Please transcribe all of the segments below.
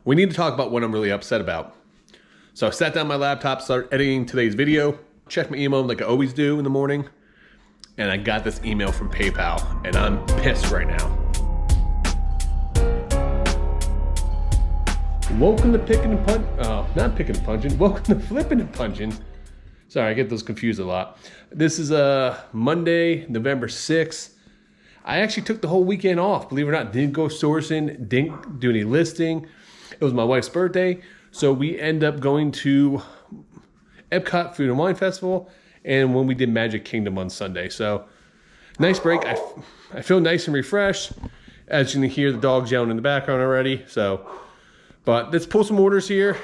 we need to talk about what I'm really upset about. So I sat down my laptop, started editing today's video, checked my email like I always do in the morning, and I got this email from PayPal, and I'm pissed right now. Welcome to Picking and Punch. Not Picking and Punching. Welcome to Flipping and Punching. Sorry, I get those confused a lot. This is Monday, November 6th. I actually took the whole weekend off. Believe it or not, didn't go sourcing, didn't do any listing. It was my wife's birthday, so we end up going to Epcot Food and Wine Festival, and when we did Magic Kingdom on Sunday. So nice break. I feel nice and refreshed. As you can hear, the dogs yelling in the background already. But let's pull some orders here.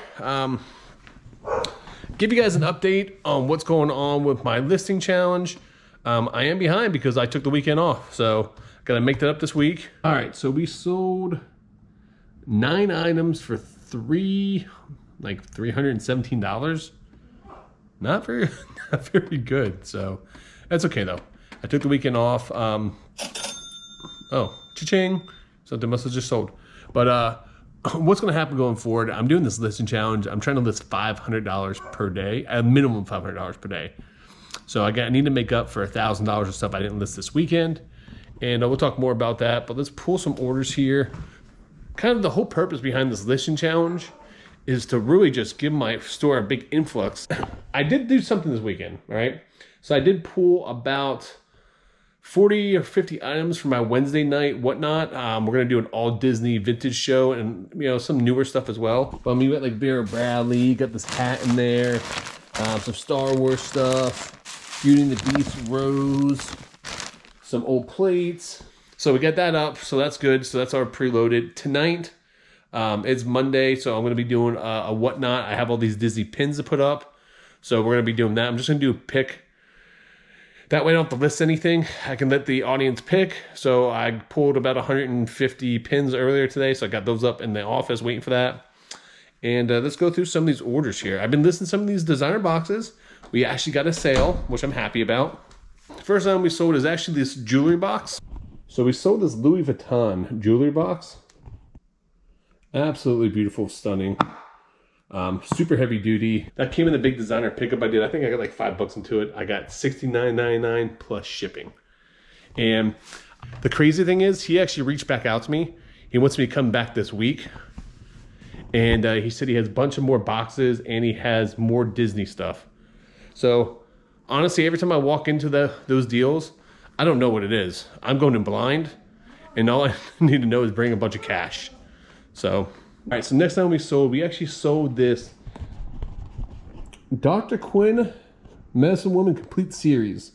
Give you guys an update on what's going on with my listing challenge. I am behind because I took the weekend off, so gotta make that up this week. All right, so we sold 9 items for $317. Not very good. So that's okay though. I took the weekend off. Oh, cha-ching! Something must have just sold. But what's going to happen going forward? I'm doing this listing challenge. I'm trying to list $500 per day, a minimum $500 per day. So I need to make up for $1,000 of stuff I didn't list this weekend, and we'll talk more about that. But let's pull some orders here. Kind of the whole purpose behind this listing challenge is to really just give my store a big influx. I did do something this weekend, all right? So I did pull about 40 or 50 items for my Wednesday night whatnot. We're gonna do an all Disney vintage show and some newer stuff as well. But we got like Vera Bradley, got this hat in there, some Star Wars stuff, Beauty and the Beast Rose, some old plates. So we got that up, so that's good. So that's our preloaded. Tonight, it's Monday, so I'm gonna be doing a whatnot. I have all these Disney pins to put up, so we're gonna be doing that. I'm just gonna do a pick. That way I don't have to list anything. I can let the audience pick. So I pulled about 150 pins earlier today. So I got those up in the office waiting for that. And let's go through some of these orders here. I've been listing some of these designer boxes. We actually got a sale, which I'm happy about. The first item we sold is actually this jewelry box. So we sold this Louis Vuitton jewelry box. Absolutely beautiful, stunning. Super heavy duty. That came in the big designer pickup I did. I think I got like $5 into it. I got $69.99 plus shipping. And the crazy thing is, he actually reached back out to me. He wants me to come back this week. And he said he has a bunch of more boxes and he has more Disney stuff. So honestly, every time I walk into those deals, I don't know what it is. I'm going in blind, and all I need to know is bring a bunch of cash. So all right, so next time we actually sold this Dr. Quinn Medicine Woman Complete Series.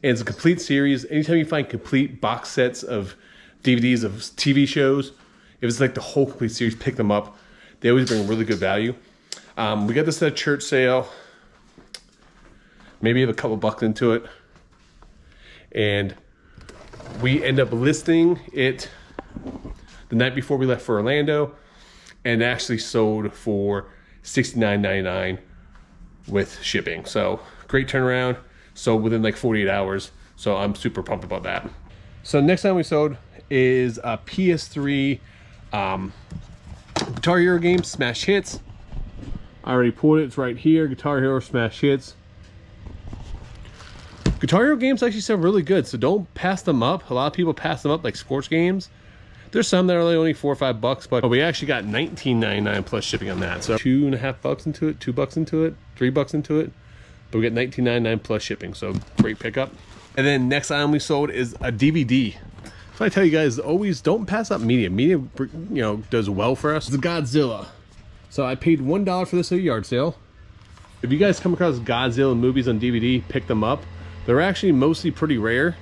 And it's a complete series. Anytime you find complete box sets of DVDs of TV shows, if it's like the whole complete series, pick them up. They always bring really good value. We got this at a church sale. Maybe have a couple bucks into it. And we end up listing it the night before we left for Orlando, and actually sold for $69.99 with shipping. So great turnaround. Sold within like 48 hours. So I'm super pumped about that. So next time we sold is a PS3 Guitar Hero game, Smash Hits. I already pulled it. It's right here. Guitar Hero Smash Hits. Guitar Hero games actually sound really good, so don't pass them up. A lot of people pass them up like sports games. There's some that are only $4 or $5, but we actually got $19.99 plus shipping on that. So $2.50 into it, $2 into it, $3 into it, but we got $19.99 plus shipping. So great pickup. And then next item we sold is a DVD. So I tell you guys, always don't pass up media. Media, does well for us. It's Godzilla. So I paid $1 for this at a yard sale. If you guys come across Godzilla movies on DVD, pick them up. They're actually mostly pretty rare.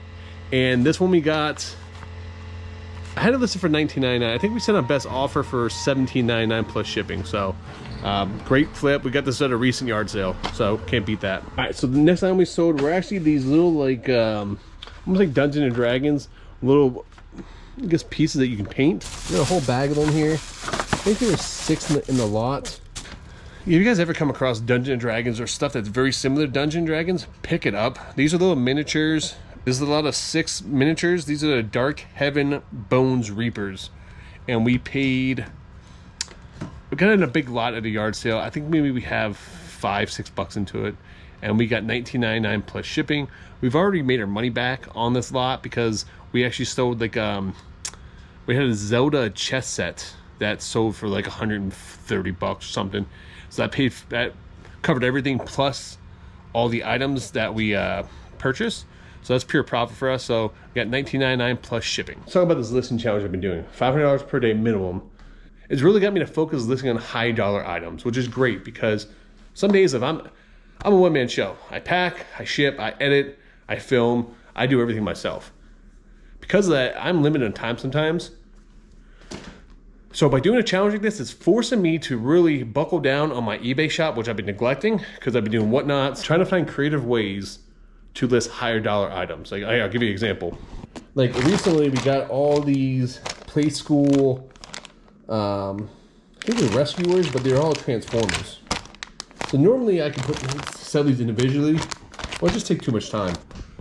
And this one we got, I had it listed for $19.99. I think we sent our best offer for $17.99 plus shipping. So great flip. We got this at a recent yard sale, so can't beat that. All right, so the next time we sold were actually these little like almost like Dungeons and Dragons little, I guess, pieces that you can paint. There's a whole bag of them here. I think there were 6 in the lot. If you guys ever come across Dungeons and Dragons or stuff that's very similar to Dungeons and Dragons, pick it up. These are little miniatures. This is a lot of 6 miniatures. These are the Dark Heaven Bones Reapers. And we paid we got in a big lot at a yard sale. I think maybe we have $5-6 into it, and we got $19.99 plus shipping. We've already made our money back on this lot because we actually sold like we had a Zelda chess set that sold for like $130 or something. So that covered everything plus all the items that we purchased. So that's pure profit for us. So we got $19.99 plus shipping. Let's talk about this listing challenge I've been doing. $500 per day minimum. It's really got me to focus listing on high dollar items, which is great because some days if I'm a one-man show. I pack, I ship, I edit, I film, I do everything myself. Because of that, I'm limited on time sometimes. So by doing a challenge like this, it's forcing me to really buckle down on my eBay shop, which I've been neglecting because I've been doing whatnots, trying to find creative ways to list higher dollar items. Like I'll give you an example. Like recently we got all these play school, I think they're rescuers, but they're all Transformers. So normally I can sell these individually, well, it just take too much time.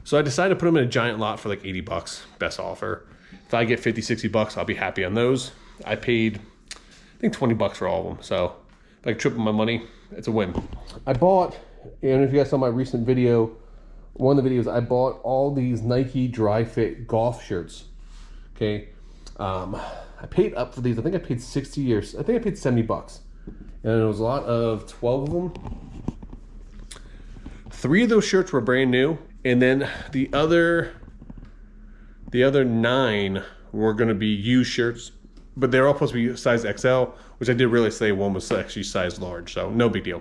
So I decided to put them in a giant lot for like $80, best offer. If I get $50-60, I'll be happy on those. I paid, I think $20 for all of them. So if I triple my money, it's a win. I bought, and if you guys saw my recent video, one of the videos, I bought all these Nike dry fit golf shirts. Okay. I paid up for these. I think I paid 60 or I think I paid $70. And it was a lot of 12 of them. 3 of those shirts were brand new. And then the other 9 were going to be used shirts, but they're all supposed to be size XL, which I did really say one was actually size large, so no big deal.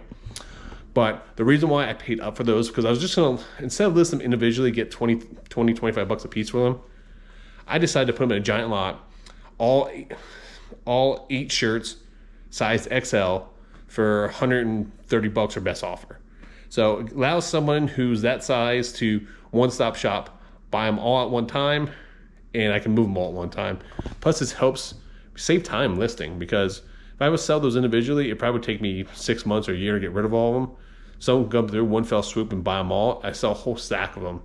But the reason why I paid up for those, because I was just going to, instead of listing them individually, get $20-25 a piece for them, I decided to put them in a giant lot, all 8 shirts, size XL, for $130 or best offer. So it allows someone who's that size to one-stop shop, buy them all at one time, and I can move them all at one time. Plus this helps save time listing, because if I would sell those individually, it probably would take me 6 months or a year to get rid of all of them. So I'm going to do one fell swoop and buy them all. I sell a whole stack of them.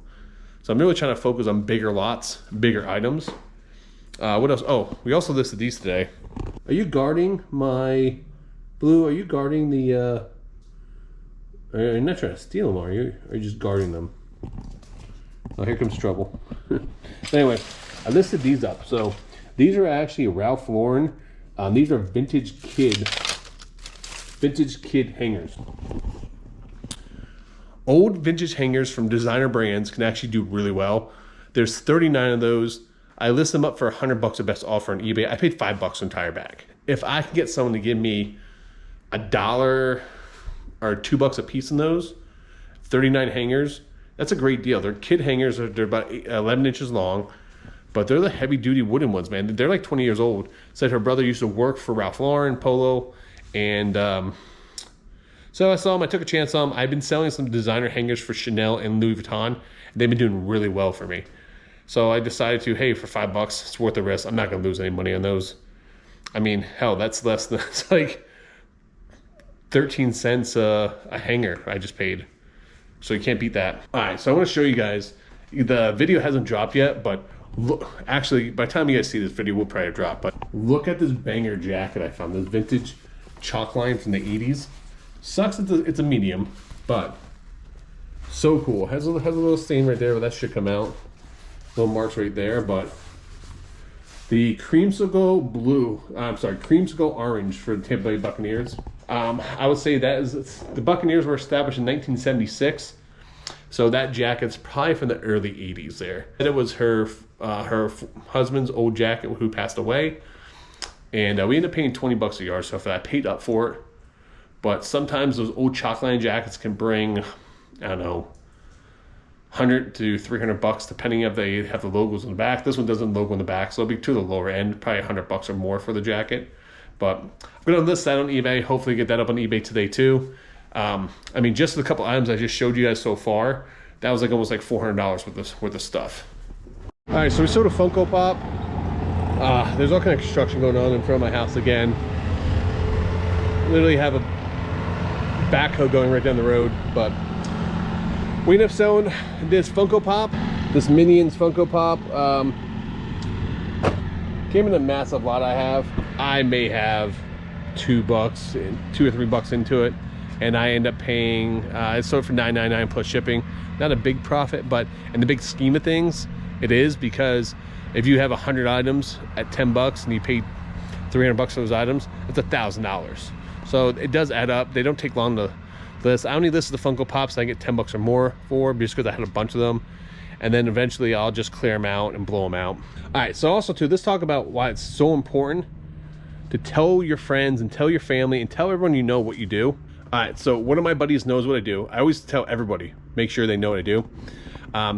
So I'm really trying to focus on bigger lots, bigger items. What else? Oh, we also listed these today. Are you guarding my Blue? Are you guarding the you're not trying to steal them, are you? Or are you just guarding them? Oh, here comes trouble. Anyway, I listed these up. So these are actually Ralph Lauren. These are vintage kid hangers. Old vintage hangers from designer brands can actually do really well. There's 39 of those. I list them up for $100 a best offer on eBay. I paid $5 for entire bag. If I can get someone to give me $1 or $2 a piece in those 39 hangers, that's a great deal. They're kid hangers. They're about 11 inches long, but they're the heavy duty wooden ones, man. They're like 20 years old. Said her brother used to work for Ralph Lauren, Polo, and so I saw them. I took a chance on them. I've been selling some designer hangers for Chanel and Louis Vuitton. They've been doing really well for me. So I decided to, hey, for $5, it's worth the risk. I'm not going to lose any money on those. I mean, hell, that's less than, it's like 13 cents a hanger I just paid. So you can't beat that. All right, so I want to show you guys. The video hasn't dropped yet, but look, actually, by the time you guys see this video, we'll probably drop. But look at this banger jacket I found. This vintage chalk line from the 80s. Sucks that it's a medium, but so cool. Has a little stain right there, but that should come out. Little marks right there, but the creamsicle orange for the Tampa Bay Buccaneers. I would say the Buccaneers were established in 1976, so that jacket's probably from the early 80s there. And it was her husband's old jacket who passed away, and we ended up paying $20 a yard. So for that, I paid up for it. But sometimes those old chalk line jackets can bring, I don't know, $100 to $300 depending if they have the logos on the back. This one doesn't logo on the back, so it'll be to the lower end, probably $100 or more for the jacket. But I'm going to list that on eBay, hopefully get that up on eBay today too. I mean, just the couple items I just showed you guys so far, that was like almost like $400 worth of stuff. All right, so we sold a Funko Pop. There's all kind of construction going on in front of my house again. Literally have a backhoe going right down the road, but we ended up selling this Funko Pop, this Minions Funko Pop. Came in a massive lot I have. I may have $2 and $2 or $3 into it, and I end up paying it sold for $9.99 plus shipping. Not a big profit, but in the big scheme of things, it is, because if you have 100 items at $10 and you pay $300 for those items, it's $1,000. So it does add up. They don't take long to list. I only listed the Funko Pops I get $10 or more for, just because I had a bunch of them, and then eventually I'll just clear them out and blow them out. All right, so also too, let's talk about why it's so important to tell your friends and tell your family and tell everyone you know what you do. All right, so one of my buddies knows what I do. I always tell everybody, make sure they know what I do.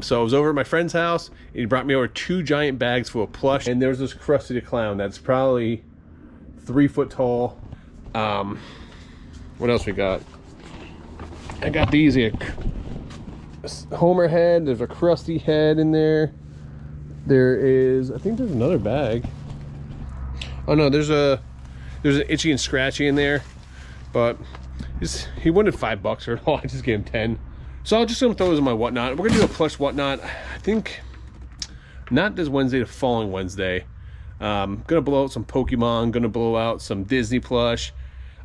So I was over at my friend's house. He brought me over 2 giant bags full of plush, and there's this Krusty the Clown that's probably 3 foot tall. What else we got? I got these here. Homer head. There's a Krusty head in there. There is, I think there's another bag. Oh no, there's an Itchy and Scratchy in there, but he wanted $5 for it all. I just gave him 10. So I'm just gonna throw those in my whatnot. We're gonna do a plush whatnot. I think not this Wednesday, the following Wednesday. Gonna blow out some Pokemon. Gonna blow out some Disney plush.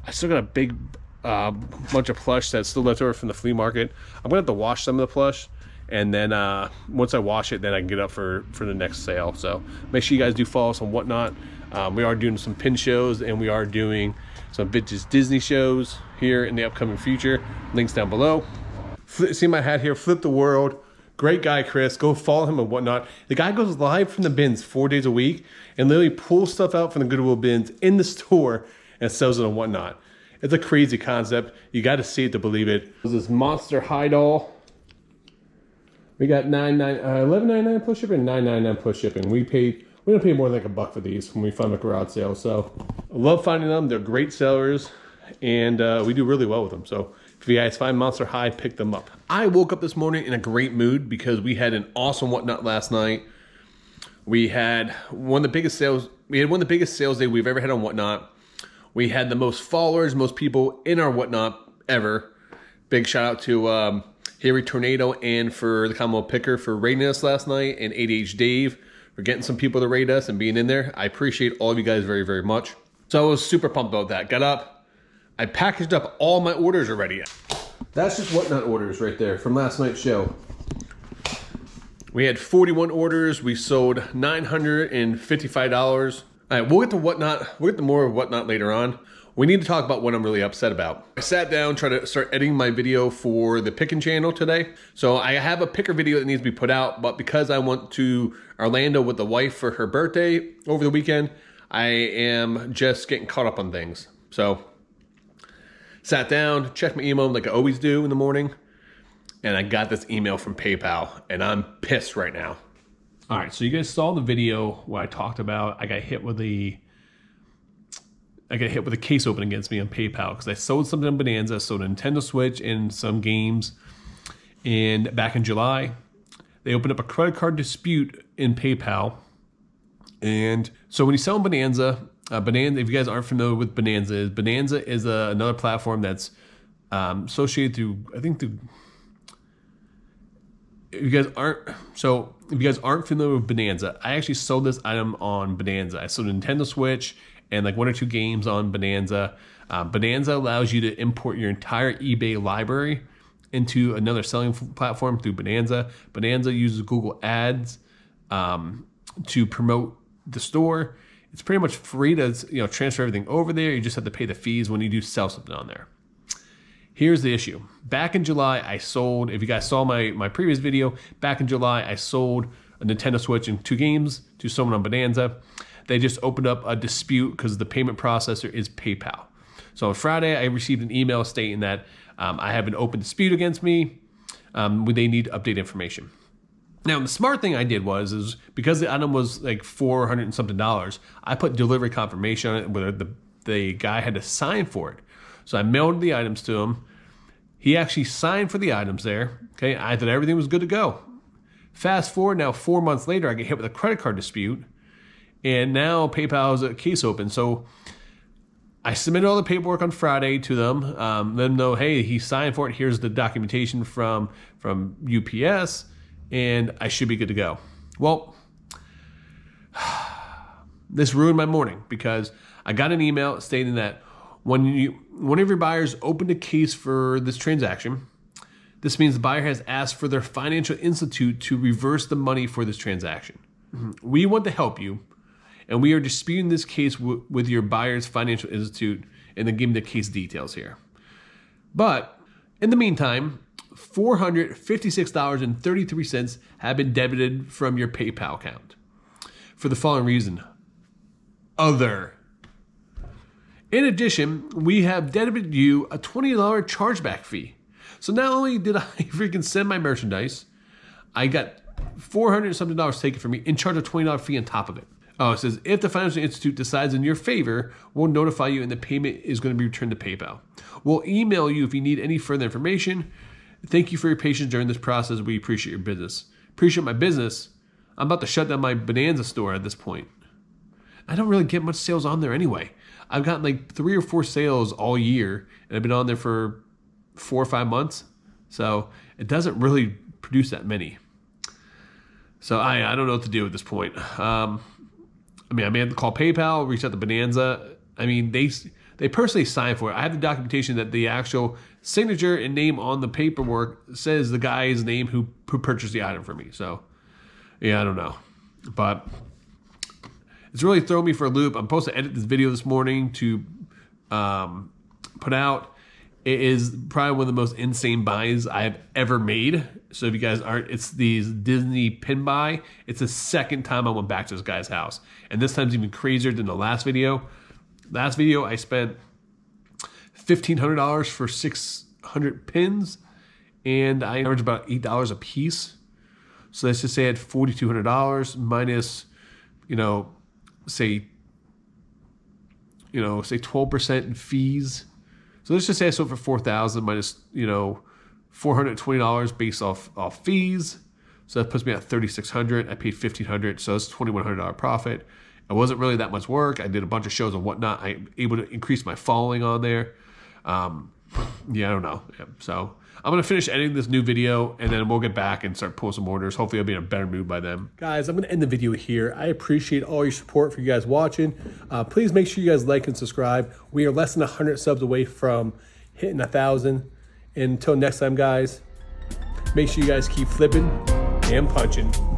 I still got a big bunch of plush that's still left over from the flea market. I'm gonna have to wash some of the plush, and then once I wash it, then I can get up for the next sale. So make sure you guys do follow us on whatnot. We are doing some pin shows, and we are doing some vintage Disney shows here in the upcoming future. Links down below. See my hat here, Flip the World. Great guy, Chris. Go follow him and whatnot. The guy goes live from the bins 4 days a week and literally pulls stuff out from the Goodwill bins in the store and sells it on whatnot. It's a crazy concept. You got to see it to believe it. There's this Monster High doll. We got $11.99 plus shipping, $9.99 plus shipping. We don't pay more than like $1 for these when we find them at garage sale. So I love finding them. They're great sellers, and we do really well with them. So if you guys find Monster High, pick them up. I woke up this morning in a great mood because we had an awesome whatnot last night. We had one of the biggest sales. We had one of the biggest sales day we've ever had on whatnot. We had the most followers, most people in our whatnot ever. Big shout out to Harry Tornado and for the Commonwealth Picker for rating us last night, and ADH Dave for getting some people to rate us and being in there. I appreciate all of you guys very, very much. So I was super pumped about that. Got up. I packaged up all my orders already. That's just whatnot orders right there from last night's show. We had 41 orders. We sold $955. All right, we'll get to whatnot. We'll get to more of whatnot later on. We need to talk about what I'm really upset about. I sat down, tried to start editing my video for the picking channel today. So I have a picker video that needs to be put out, but because I went to Orlando with the wife for her birthday over the weekend, I am just getting caught up on things. So sat down, checked my email like I always do in the morning, and I got this email from PayPal, and I'm pissed right now. All right, so you guys saw the video where I talked about I got hit with a case open against me on PayPal because I sold something on Bonanza. I sold a Nintendo Switch and some games, and back in July, they opened up a credit card dispute in PayPal. And so when you sell on Bonanza, if you guys aren't familiar with Bonanza is another platform that's associated through, if you guys aren't familiar with Bonanza, I actually sold this item on Bonanza. I sold a Nintendo Switch and like 1 or 2 games on Bonanza. Bonanza allows you to import your entire eBay library into another selling platform through Bonanza. Bonanza uses Google Ads to promote the store. It's pretty much free to transfer everything over there. You just have to pay the fees when you do sell something on there. Here's the issue. Back in July, I sold, if you guys saw my previous video, back in July, I sold a Nintendo Switch and 2 games to someone on Bonanza. They just opened up a dispute because the payment processor is PayPal. So on Friday, I received an email stating that I have an open dispute against me. They need to update information. Now, the smart thing I did is because the item was like $400 and something, I put delivery confirmation on it where the guy had to sign for it. So I mailed the items to him. He actually signed for the items there. Okay, I thought everything was good to go. Fast forward now 4 months later, I get hit with a credit card dispute. And now PayPal has a case open. So I submitted all the paperwork on Friday to them. Let them know, hey, he signed for it. Here's the documentation from UPS. And I should be good to go. Well, this ruined my morning because I got an email stating that One of your buyers opened a case for this transaction. This means the buyer has asked for their financial institute to reverse the money for this transaction. We want to help you, and we are disputing this case with your buyer's financial institute, and then give me the case details here. But in the meantime, $456.33 have been debited from your PayPal account for the following reason: other. In addition, we have debited you a $20 chargeback fee. So not only did I freaking send my merchandise, I got $400 something taken from me and charge a $20 fee on top of it. Oh, it says, if the financial institute decides in your favor, we'll notify you and the payment is going to be returned to PayPal. We'll email you if you need any further information. Thank you for your patience during this process. We appreciate your business. Appreciate my business. I'm about to shut down my Bonanza store at this point. I don't really get much sales on there anyway. I've gotten like 3 or 4 sales all year, and I've been on there for 4 or 5 months. So it doesn't really produce that many. So I don't know what to do at this point. I may have to call PayPal, reach out to Bonanza. They personally signed for it. I have the documentation that the actual signature and name on the paperwork says the guy's name who purchased the item for me. So yeah, I don't know. But it's really thrown me for a loop. I'm supposed to edit this video this morning to put out. It is probably one of the most insane buys I have ever made. So if you guys aren't, it's these Disney pin buy. It's the second time I went back to this guy's house. And this time's even crazier than the last video. Last video, I spent $1,500 for 600 pins. And I averaged about $8 a piece. So let's just say I had $4,200 minus, say 12% in fees. So let's just say I sold for $4,000 minus, $420 based off fees. So that puts me at $3,600. I paid $1,500, so it's $2,100 profit. It wasn't really that much work. I did a bunch of shows and whatnot. I'm able to increase my following on there. I don't know. Yeah, so I'm going to finish editing this new video, and then we'll get back and start pulling some orders. Hopefully I'll be in a better mood by then. Guys, I'm going to end the video here. I appreciate all your support for you guys watching. Please make sure you guys like and subscribe. We are less than 100 subs away from hitting 1,000. Until next time, guys, make sure you guys keep flipping and punching.